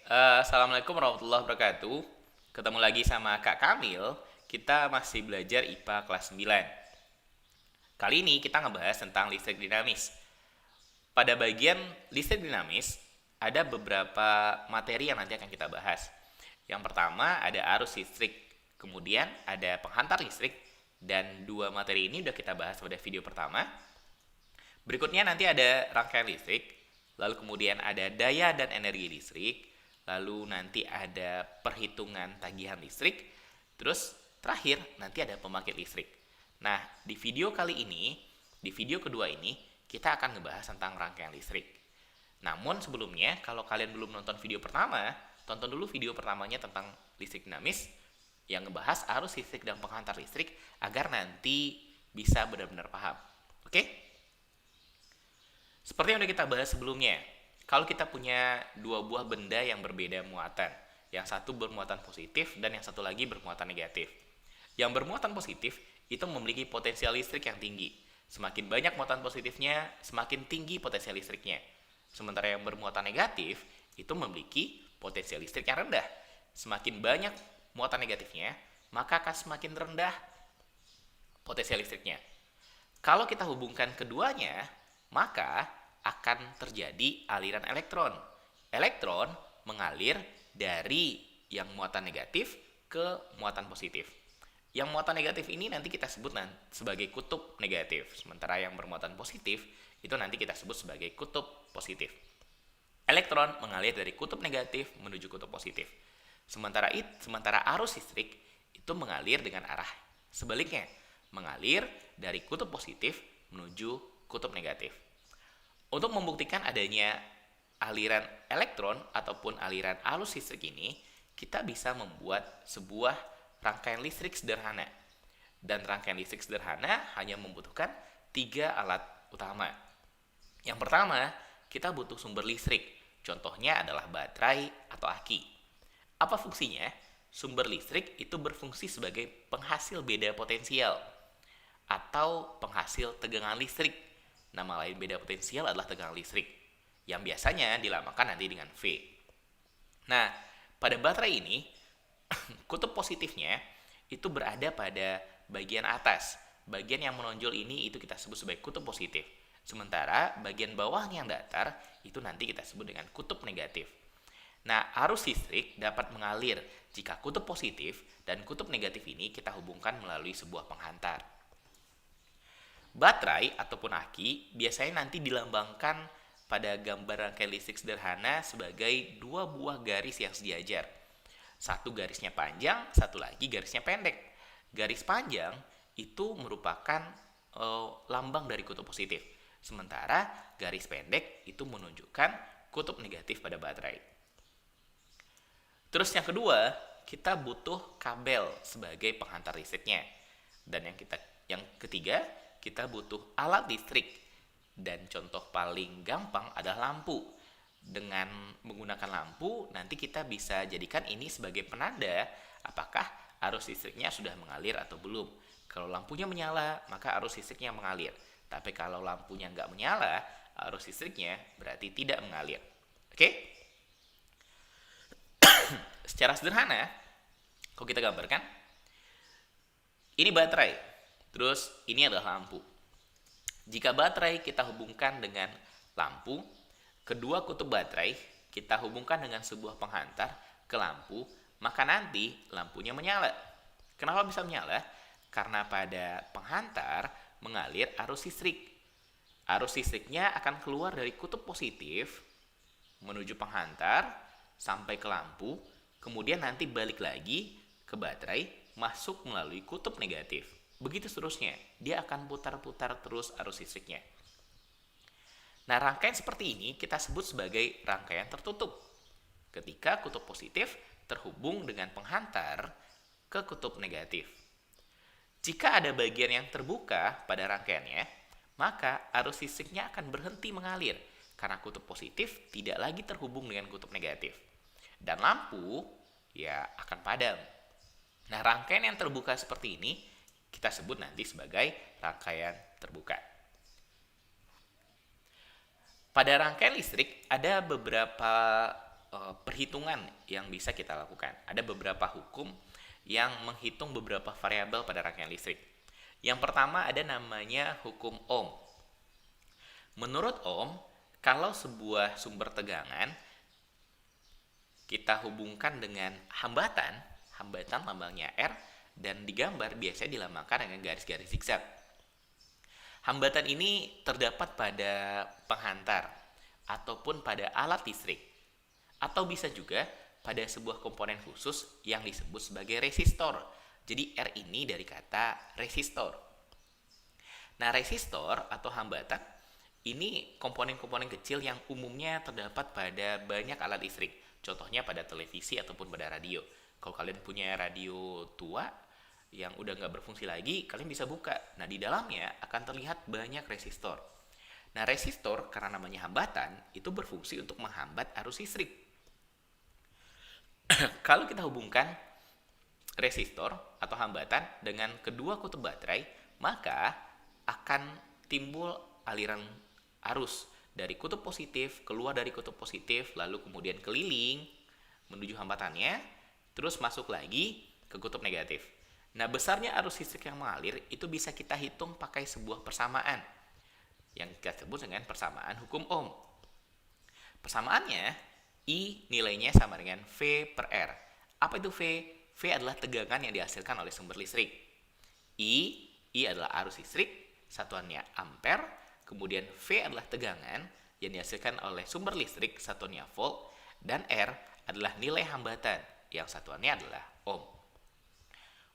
Assalamualaikum warahmatullahi wabarakatuh. Ketemu lagi sama Kak Kamil. Kita masih belajar IPA kelas 9. Kali ini kita ngebahas tentang listrik dinamis. Pada bagian listrik dinamis, ada beberapa materi yang nanti akan kita bahas. Yang pertama ada arus listrik, kemudian ada penghantar listrik, dan dua materi ini udah kita bahas pada video pertama. Berikutnya nanti ada rangkaian listrik, lalu kemudian ada daya dan energi listrik, lalu nanti ada perhitungan tagihan listrik, terus terakhir nanti ada pembangkit listrik. Nah, di video kali ini, di video kedua ini, kita akan ngebahas tentang rangkaian listrik. Namun sebelumnya, kalau kalian belum nonton video pertama, tonton dulu video pertamanya tentang listrik dinamis yang ngebahas arus listrik dan penghantar listrik agar nanti bisa benar-benar paham. Oke? Seperti yang udah kita bahas sebelumnya, kalau kita punya dua buah benda yang berbeda muatan, yang satu bermuatan positif dan yang satu lagi bermuatan negatif. Yang bermuatan positif itu memiliki potensial listrik yang tinggi. Semakin banyak muatan positifnya, semakin tinggi potensial listriknya. Sementara yang bermuatan negatif itu memiliki potensial listrik yang rendah. Semakin banyak muatan negatifnya, maka akan semakin rendah potensial listriknya. Kalau kita hubungkan keduanya, maka akan terjadi aliran elektron. Elektron mengalir dari yang muatan negatif ke muatan positif. Yang muatan negatif ini nanti kita sebut sebagai kutub negatif, sementara yang bermuatan positif itu nanti kita sebut sebagai kutub positif. Elektron mengalir dari kutub negatif menuju kutub positif. Sementara arus listrik itu mengalir dengan arah sebaliknya, mengalir dari kutub positif menuju kutub negatif. Untuk membuktikan adanya aliran elektron ataupun aliran arus listrik ini, kita bisa membuat sebuah rangkaian listrik sederhana. Dan rangkaian listrik sederhana hanya membutuhkan 3 alat utama. Yang pertama, kita butuh sumber listrik. Contohnya adalah baterai atau aki. Apa fungsinya? Sumber listrik itu berfungsi sebagai penghasil beda potensial atau penghasil tegangan listrik. Nama lain beda potensial adalah tegangan listrik, yang biasanya dilamakan nanti dengan V. Nah, pada baterai ini, kutub positifnya itu berada pada bagian atas. Bagian yang menonjol ini itu kita sebut sebagai kutub positif. Sementara bagian bawahnya yang datar itu nanti kita sebut dengan kutub negatif. Nah, arus listrik dapat mengalir jika kutub positif dan kutub negatif ini kita hubungkan melalui sebuah penghantar. Baterai ataupun aki biasanya nanti dilambangkan pada gambar rangkaian listrik sederhana sebagai dua buah garis yang sejajar. Satu garisnya panjang, satu lagi garisnya pendek. Garis panjang itu merupakan lambang dari kutub positif. Sementara garis pendek itu menunjukkan kutub negatif pada baterai. Terus yang kedua, kita butuh kabel sebagai penghantar listriknya. Dan yang ketiga, kita butuh alat listrik. Dan contoh paling gampang adalah lampu. Dengan menggunakan lampu, nanti kita bisa jadikan ini sebagai penanda apakah arus listriknya sudah mengalir atau belum. Kalau lampunya menyala, maka arus listriknya mengalir. Tapi kalau lampunya nggak menyala, arus listriknya berarti tidak mengalir. Oke? Secara sederhana, kalau kita gambarkan, ini baterai. Terus ini adalah lampu. Jika baterai kita hubungkan dengan lampu, kedua kutub baterai kita hubungkan dengan sebuah penghantar ke lampu, maka nanti lampunya menyala. Kenapa bisa menyala? Karena pada penghantar mengalir arus listrik. Arus listriknya akan keluar dari kutub positif menuju penghantar sampai ke lampu, kemudian nanti balik lagi ke baterai, masuk melalui kutub negatif. Begitu seterusnya, dia akan putar-putar terus arus listriknya. Nah, rangkaian seperti ini kita sebut sebagai rangkaian tertutup. Ketika kutub positif terhubung dengan penghantar ke kutub negatif. Jika ada bagian yang terbuka pada rangkaiannya, maka arus listriknya akan berhenti mengalir karena kutub positif tidak lagi terhubung dengan kutub negatif. Dan lampu ya akan padam. Nah, rangkaian yang terbuka seperti ini kita sebut nanti sebagai rangkaian terbuka. Pada rangkaian listrik ada beberapa perhitungan yang bisa kita lakukan. Ada beberapa hukum yang menghitung beberapa variabel pada rangkaian listrik. Yang pertama ada namanya hukum Ohm. Menurut Ohm, kalau sebuah sumber tegangan kita hubungkan dengan hambatan lambangnya R, dan digambar biasanya dilambangkan dengan garis-garis zigzag. Hambatan ini terdapat pada penghantar ataupun pada alat listrik, atau bisa juga pada sebuah komponen khusus yang disebut sebagai resistor. Jadi R ini dari kata resistor. Nah, resistor atau hambatan ini komponen-komponen kecil yang umumnya terdapat pada banyak alat listrik. Contohnya pada televisi ataupun pada radio. Kalau kalian punya radio tua yang udah nggak berfungsi lagi, kalian bisa buka. Nah, di dalamnya akan terlihat banyak resistor. Nah, resistor karena namanya hambatan, itu berfungsi untuk menghambat arus listrik. Kalau kita hubungkan resistor atau hambatan dengan kedua kutub baterai, maka akan timbul aliran arus dari kutub positif, keluar dari kutub positif, lalu kemudian keliling menuju hambatannya, terus masuk lagi ke kutub negatif. Nah, besarnya arus listrik yang mengalir itu bisa kita hitung pakai sebuah persamaan yang kita sebut dengan persamaan hukum Ohm. Persamaannya, I nilainya sama dengan V per R. Apa itu V? V adalah tegangan yang dihasilkan oleh sumber listrik. I adalah arus listrik, satuannya ampere. Kemudian V adalah tegangan yang dihasilkan oleh sumber listrik, satuannya volt. Dan R adalah nilai hambatan yang satuannya adalah Ohm.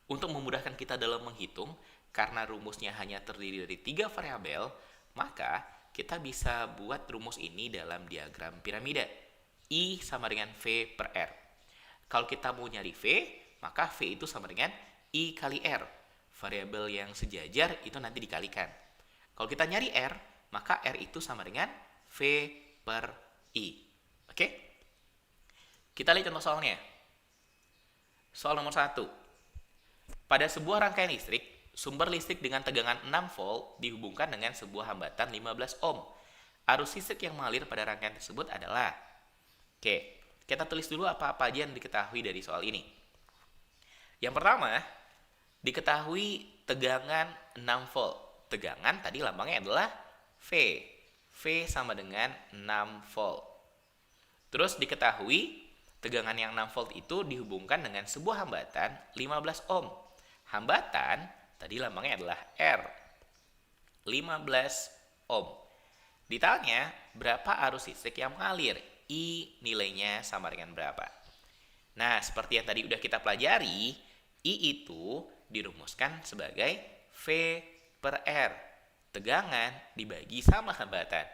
Untuk memudahkan kita dalam menghitung, karena rumusnya hanya terdiri dari 3 variabel, maka kita bisa buat rumus ini dalam diagram piramida. I sama dengan V per R. Kalau kita mau nyari V, maka V itu sama dengan I kali R. Variabel yang sejajar itu nanti dikalikan. Kalau kita nyari R, maka R itu sama dengan V per I. Oke? Kita lihat contoh soalnya. Soal nomor 1. Pada sebuah rangkaian listrik, sumber listrik dengan tegangan 6 volt dihubungkan dengan sebuah hambatan 15 ohm. Arus listrik yang mengalir pada rangkaian tersebut adalah... Oke, kita tulis dulu apa-apa aja yang diketahui dari soal ini. Yang pertama, diketahui tegangan 6 volt. Tegangan tadi lambangnya adalah V. V sama dengan 6 volt. Terus diketahui tegangan yang 6 volt itu dihubungkan dengan sebuah hambatan 15 ohm. Hambatan tadi lambangnya adalah R. 15 ohm. Ditanya berapa arus listrik yang mengalir? I nilainya sama dengan berapa? Nah, seperti yang tadi udah kita pelajari, I itu dirumuskan sebagai V per R. Tegangan dibagi sama hambatan.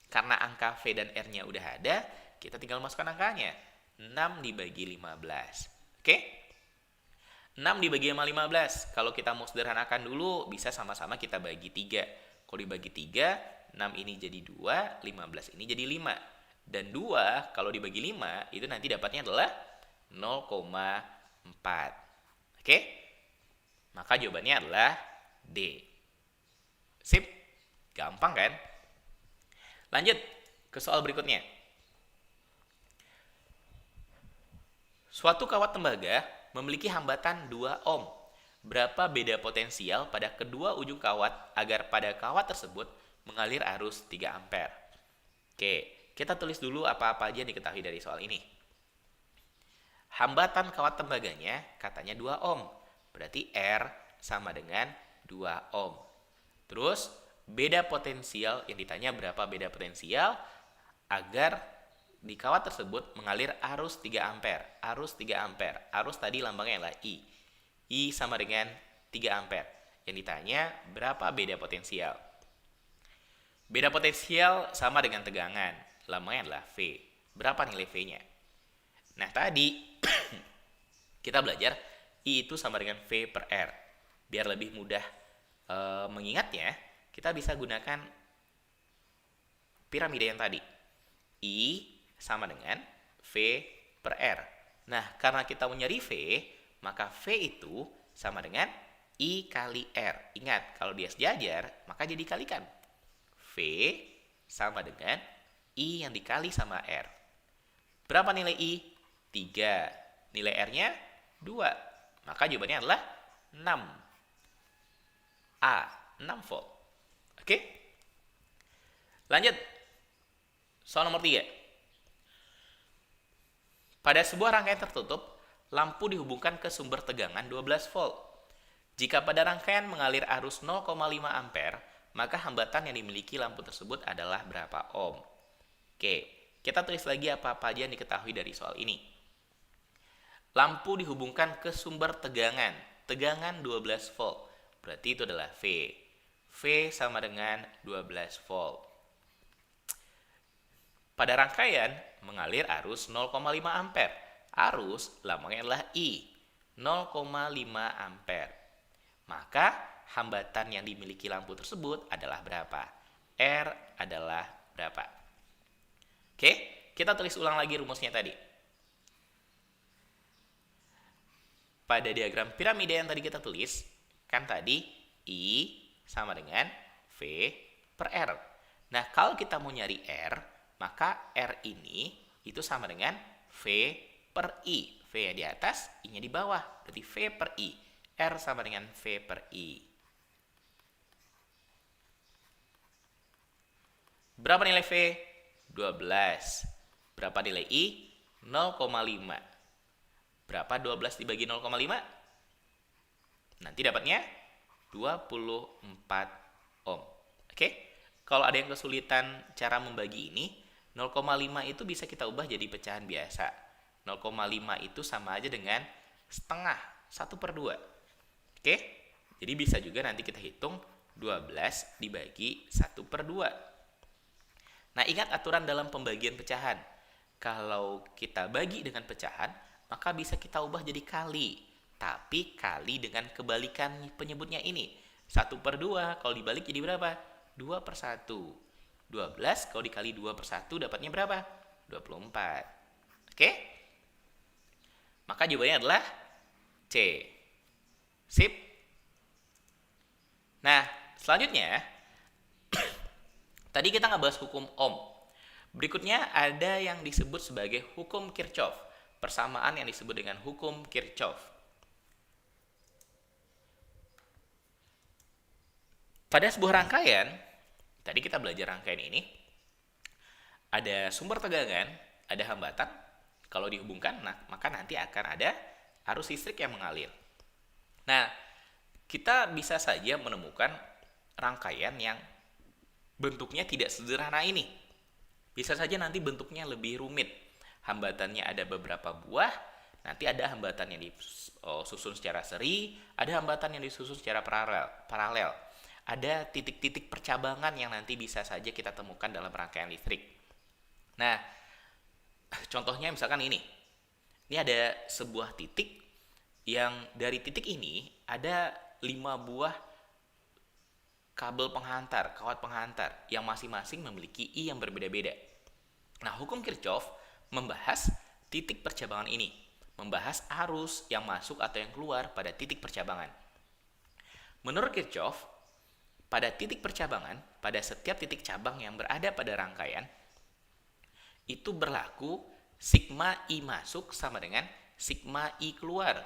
Karena angka V dan R-nya udah ada, kita tinggal masukkan angkanya. 6 dibagi 15. Oke? 6 dibagi sama 15. Kalau kita mau sederhanakan dulu, bisa sama-sama kita bagi 3. Kalau dibagi 3, 6 ini jadi 2, 15 ini jadi 5. Dan 2 kalau dibagi 5, itu nanti dapatnya adalah 0,4. Oke? Maka jawabannya adalah D. Sip? Gampang kan? Lanjut ke soal berikutnya. Suatu kawat tembaga memiliki hambatan 2 ohm. Berapa beda potensial pada kedua ujung kawat agar pada kawat tersebut mengalir arus 3 ampere? Oke, kita tulis dulu apa-apa aja yang diketahui dari soal ini. Hambatan kawat tembaganya katanya 2 ohm. Berarti R sama dengan 2 ohm. Terus, beda potensial yang ditanya berapa beda potensial agar di kawat tersebut mengalir arus 3 ampere. Arus 3 ampere. Arus tadi lambangnya adalah I. I sama dengan 3 ampere. Yang ditanya berapa beda potensial. Beda potensial sama dengan tegangan. Lambangnya adalah V. Berapa nilai V-nya? Nah, tadi kita belajar I itu sama dengan V per R. Biar lebih mudah mengingatnya, kita bisa gunakan piramida yang tadi. I sama dengan V per R. Nah, karena kita mau nyari V, maka V itu sama dengan I kali R. Ingat, kalau dia sejajar, maka jadi dikalikan. V sama dengan I yang dikali sama R. Berapa nilai I? 3. Nilai R-nya 2. Maka jawabannya adalah 6. A. 6 volt. Oke? Lanjut. Soal nomor 3. Pada sebuah rangkaian tertutup, lampu dihubungkan ke sumber tegangan 12 volt. Jika pada rangkaian mengalir arus 0,5 ampere, maka hambatan yang dimiliki lampu tersebut adalah berapa ohm? Oke, kita tulis lagi apa-apa aja yang diketahui dari soal ini. Lampu dihubungkan ke sumber tegangan 12 volt. Berarti itu adalah V. V sama dengan 12 volt. Pada rangkaian mengalir arus 0,5 ampere. Arus lambangnya adalah I, 0,5 ampere. Maka hambatan yang dimiliki lampu tersebut adalah berapa? R adalah berapa? Oke, kita tulis ulang lagi rumusnya tadi. Pada diagram piramida yang tadi kita tulis, kan tadi I sama dengan V per R. Nah, kalau kita mau nyari R, maka R ini itu sama dengan V per I. V-nya di atas, I-nya di bawah. Berarti V per I. R sama dengan V per I. Berapa nilai V? 12. Berapa nilai I? 0,5. Berapa 12 dibagi 0,5? Nanti dapatnya 24 ohm. Oke? Kalau ada yang kesulitan cara membagi ini, 0,5 itu bisa kita ubah jadi pecahan biasa. 0,5 itu sama aja dengan setengah, 1/2. Oke? Jadi bisa juga nanti kita hitung 12 dibagi 1/2. Nah, ingat aturan dalam pembagian pecahan. Kalau kita bagi dengan pecahan, maka bisa kita ubah jadi kali. Tapi kali dengan kebalikan penyebutnya ini. 1/2 kalau dibalik jadi berapa? 2/1. 12 kalau dikali 2/1 dapatnya berapa? 24. Oke? Maka jawabannya adalah C. Sip. Nah, selanjutnya tadi kita ngebahas hukum Ohm. Berikutnya ada yang disebut sebagai hukum Kirchhoff. Persamaan yang disebut dengan hukum Kirchhoff. Pada sebuah rangkaian, tadi kita belajar rangkaian ini, ada sumber tegangan, ada hambatan. Kalau dihubungkan, maka nanti akan ada arus listrik yang mengalir. Nah, kita bisa saja menemukan rangkaian yang bentuknya tidak sederhana ini. Bisa saja nanti bentuknya lebih rumit. Hambatannya ada beberapa buah, nanti ada hambatan yang disusun secara seri, ada hambatan yang disusun secara paralel. Ada titik-titik percabangan yang nanti bisa saja kita temukan dalam rangkaian listrik. Nah, contohnya misalkan ini. Ini ada sebuah titik yang dari titik ini ada 5 buah kabel penghantar, kawat penghantar yang masing-masing memiliki I yang berbeda-beda. Nah, hukum Kirchhoff membahas titik percabangan ini, membahas arus yang masuk atau yang keluar pada titik percabangan. Menurut Kirchhoff, pada titik percabangan, pada setiap titik cabang yang berada pada rangkaian, itu berlaku sigma I masuk sama dengan sigma I keluar.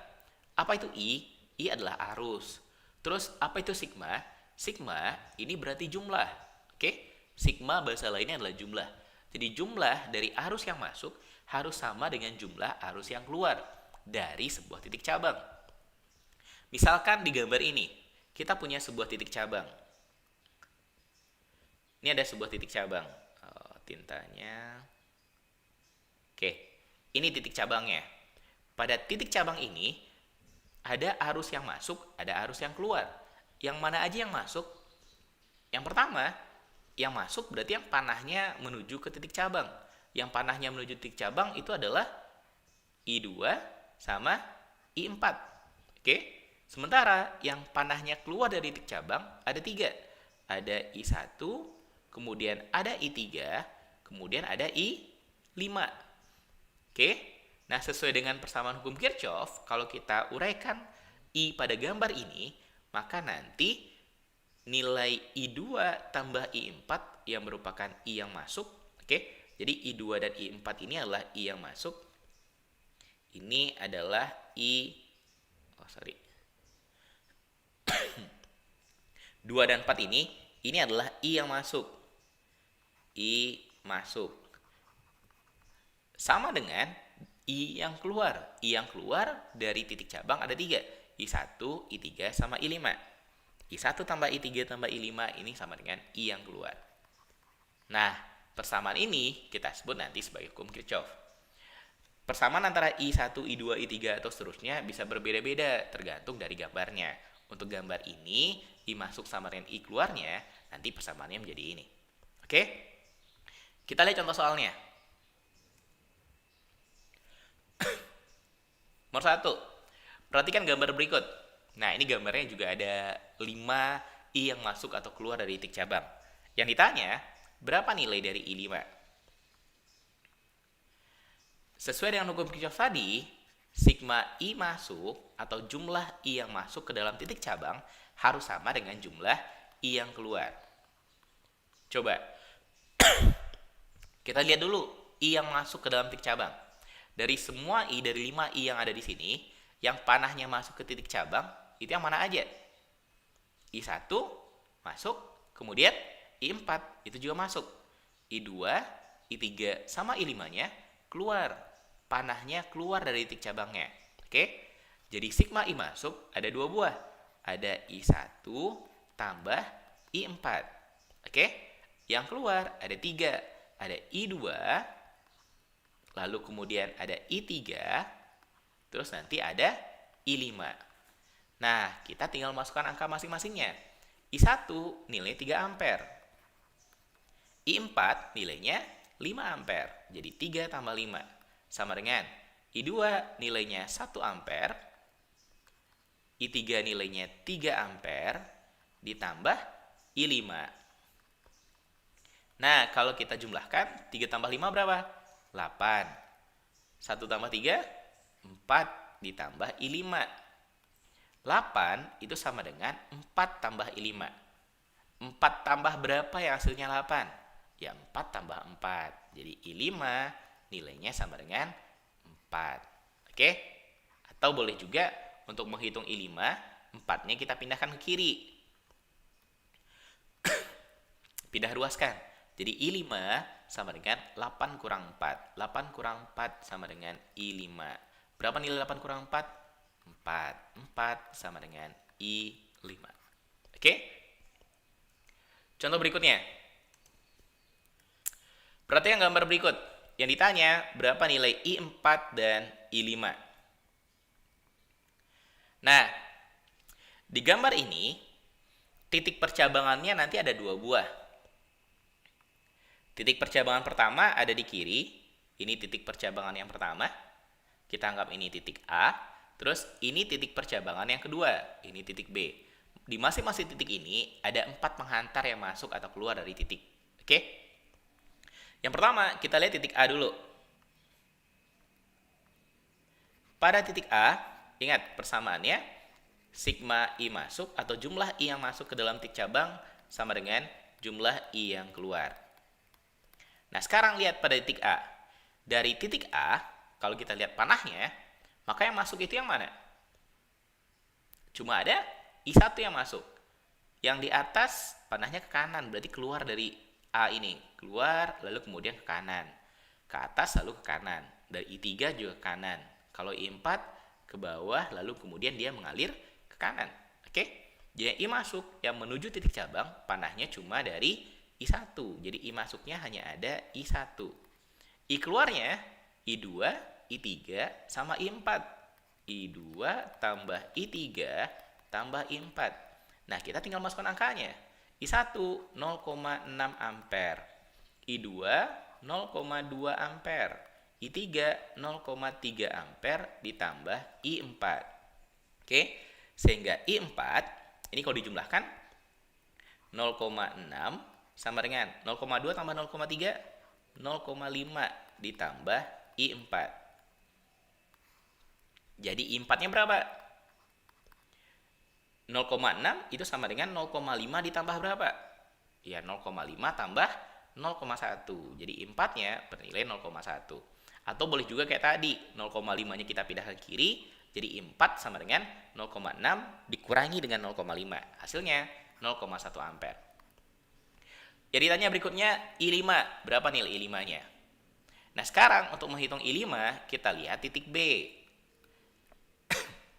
Apa itu I? I adalah arus. Terus apa itu sigma? Sigma ini berarti jumlah. Oke? Sigma bahasa lainnya adalah jumlah. Jadi jumlah dari arus yang masuk harus sama dengan jumlah arus yang keluar dari sebuah titik cabang. Misalkan di gambar ini, kita punya sebuah titik cabang. Ini ada sebuah titik cabang. Tintanya. Oke, ini titik cabangnya. Pada titik cabang ini, ada arus yang masuk, ada arus yang keluar. Yang mana aja yang masuk? Yang pertama, yang masuk berarti yang panahnya menuju ke titik cabang. Yang panahnya menuju titik cabang itu adalah I2 sama I4. Oke? Sementara yang panahnya keluar dari titik cabang ada 3. Ada I1, kemudian ada I3, kemudian ada I5. Oke? Nah, sesuai dengan persamaan hukum Kirchhoff, kalau kita uraikan I pada gambar ini, maka nanti nilai I2 tambah I4 yang merupakan I yang masuk, oke, Jadi I2 dan I4 ini adalah I yang masuk. Ini adalah I 2 dan 4 ini adalah I yang masuk. I masuk. Sama dengan I yang keluar. I yang keluar dari titik cabang ada 3. I1, I3, sama I5. I1 tambah I3 tambah I5 ini sama dengan I yang keluar. Nah, persamaan ini kita sebut nanti sebagai hukum Kirchhoff. Persamaan antara I1, I2, I3 atau seterusnya bisa berbeda-beda tergantung dari gambarnya. Untuk gambar ini, I masuk sama dengan I keluarnya, nanti persamaannya menjadi ini. Oke? Kita lihat contoh soalnya. Nomor 1. Perhatikan gambar berikut. Nah, ini gambarnya juga ada 5 I yang masuk atau keluar dari titik cabang. Yang ditanya, berapa nilai dari I5? Sesuai dengan hukum Kirchhoff tadi, sigma I masuk atau jumlah I yang masuk ke dalam titik cabang harus sama dengan jumlah I yang keluar. Coba kita lihat dulu I yang masuk ke dalam titik cabang. Dari semua I, dari 5 I yang ada di sini, yang panahnya masuk ke titik cabang, itu yang mana aja? I1 masuk, kemudian I4 itu juga masuk. I2, I3, sama I5-nya keluar. Panahnya keluar dari titik cabangnya. Oke? Jadi sigma I masuk ada 2 buah. Ada I1 tambah I4. Oke? Yang keluar ada 3. Ada I2, lalu kemudian ada I3, terus nanti ada I5. Nah, kita tinggal masukkan angka masing-masingnya. I1 nilai 3 ampere. I4 nilainya 5 ampere. Jadi 3 tambah 5. Sama dengan I2 nilainya 1 ampere. I3 nilainya 3 ampere. Ditambah I5. Nah, kalau kita jumlahkan, 3 tambah 5 berapa? 8. 1 tambah 3, 4 ditambah I5. 8 itu sama dengan 4 tambah I5. 4 tambah berapa yang hasilnya 8? Ya 4 tambah 4. Jadi I5 nilainya sama dengan 4. Oke? Atau boleh juga untuk menghitung I5, 4-nya kita pindahkan ke kiri. Pindah ruaskan. Jadi I5 sama dengan 8 kurang 4. 8 kurang 4 sama dengan I5. Berapa nilai 8 kurang 4? 4. 4 sama dengan I5. Oke? Contoh berikutnya. Perhatikan gambar berikut. Yang ditanya, berapa nilai I4 dan I5? Nah, di gambar ini, titik percabangannya nanti ada 2 buah. Titik percabangan pertama ada di kiri. Ini titik percabangan yang pertama. Kita anggap ini titik A. Terus ini titik percabangan yang kedua. Ini titik B. Di masing-masing titik ini ada 4 penghantar yang masuk atau keluar dari titik. Oke? Yang pertama, kita lihat titik A dulu. Pada titik A, ingat persamaannya, sigma I masuk atau jumlah I yang masuk ke dalam titik cabang sama dengan jumlah I yang keluar. Nah, sekarang lihat pada titik A. Dari titik A, kalau kita lihat panahnya, maka yang masuk itu yang mana? Cuma ada I1 yang masuk. Yang di atas panahnya ke kanan, berarti keluar dari A ini. Keluar, lalu kemudian ke kanan. Ke atas, lalu ke kanan. Dari I3 juga ke kanan. Kalau I4 ke bawah, lalu kemudian dia mengalir ke kanan. Oke? Jadi I masuk yang menuju titik cabang, panahnya cuma dari I1. Jadi I masuknya hanya ada I1. I keluarnya I2, I3, sama I4. I2 tambah I3 tambah I4. Nah, kita tinggal masukkan angkanya. I1 0,6 ampere. I2 0,2 ampere. I3 0,3 ampere ditambah I4. Oke, sehingga I4 ini kalau dijumlahkan 0,6 sama dengan 0,2 tambah 0,3, 0,5 ditambah I4. Jadi I4-nya berapa? 0,6 itu sama dengan 0,5 ditambah berapa? Ya 0,5 tambah 0,1. Jadi I4-nya bernilai 0,1. Atau boleh juga kayak tadi, 0,5-nya kita pindah ke kiri, jadi I4 sama dengan 0,6 dikurangi dengan 0,5. Hasilnya 0,1 ampere. Jadi ditanya berikutnya I5, berapa nilai I5-nya? Nah, sekarang untuk menghitung I5, kita lihat titik B.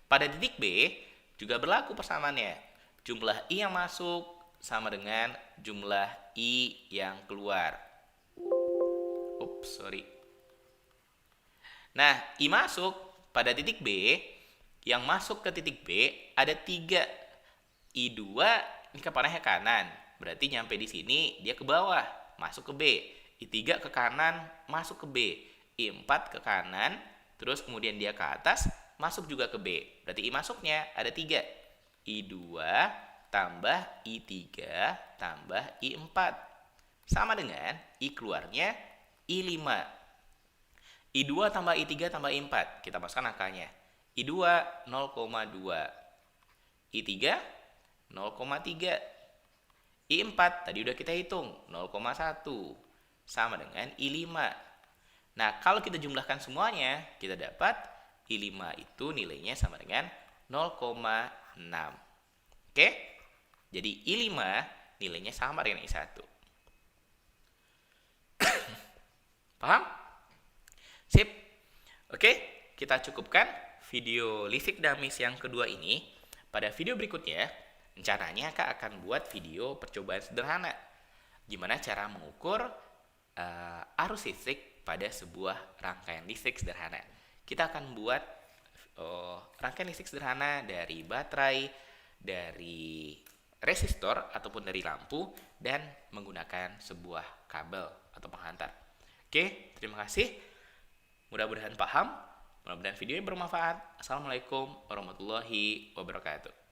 Pada titik B juga berlaku persamaannya. Jumlah I yang masuk sama dengan jumlah I yang keluar. Nah, I masuk pada titik B, yang masuk ke titik B ada 3. I2 ini kepanahnya kanan, berarti nyampe di sini dia ke bawah, masuk ke B. I3 ke kanan, masuk ke B. I4 ke kanan, terus kemudian dia ke atas, masuk juga ke B. Berarti I masuknya ada 3. I2 tambah I3 tambah I4. Sama dengan I keluarnya I5. I2 tambah I3 tambah I4. Kita masukkan angkanya. I2 0,2. I3 0,3. I4 tadi udah kita hitung 0,1. Sama dengan I5. Nah, kalau kita jumlahkan semuanya, kita dapat I5 itu nilainya sama dengan 0,6. Oke? Jadi I5 nilainya sama dengan I1. Paham? Sip. Oke, kita cukupkan video listrik dinamis yang kedua ini. Pada video berikutnya, rencananya Kak akan buat video percobaan sederhana. Gimana cara mengukur arus listrik pada sebuah rangkaian listrik sederhana. Kita akan buat rangkaian listrik sederhana dari baterai, dari resistor ataupun dari lampu, dan menggunakan sebuah kabel atau penghantar. Oke, terima kasih. Mudah-mudahan paham. Mudah-mudahan video ini bermanfaat. Assalamualaikum warahmatullahi wabarakatuh.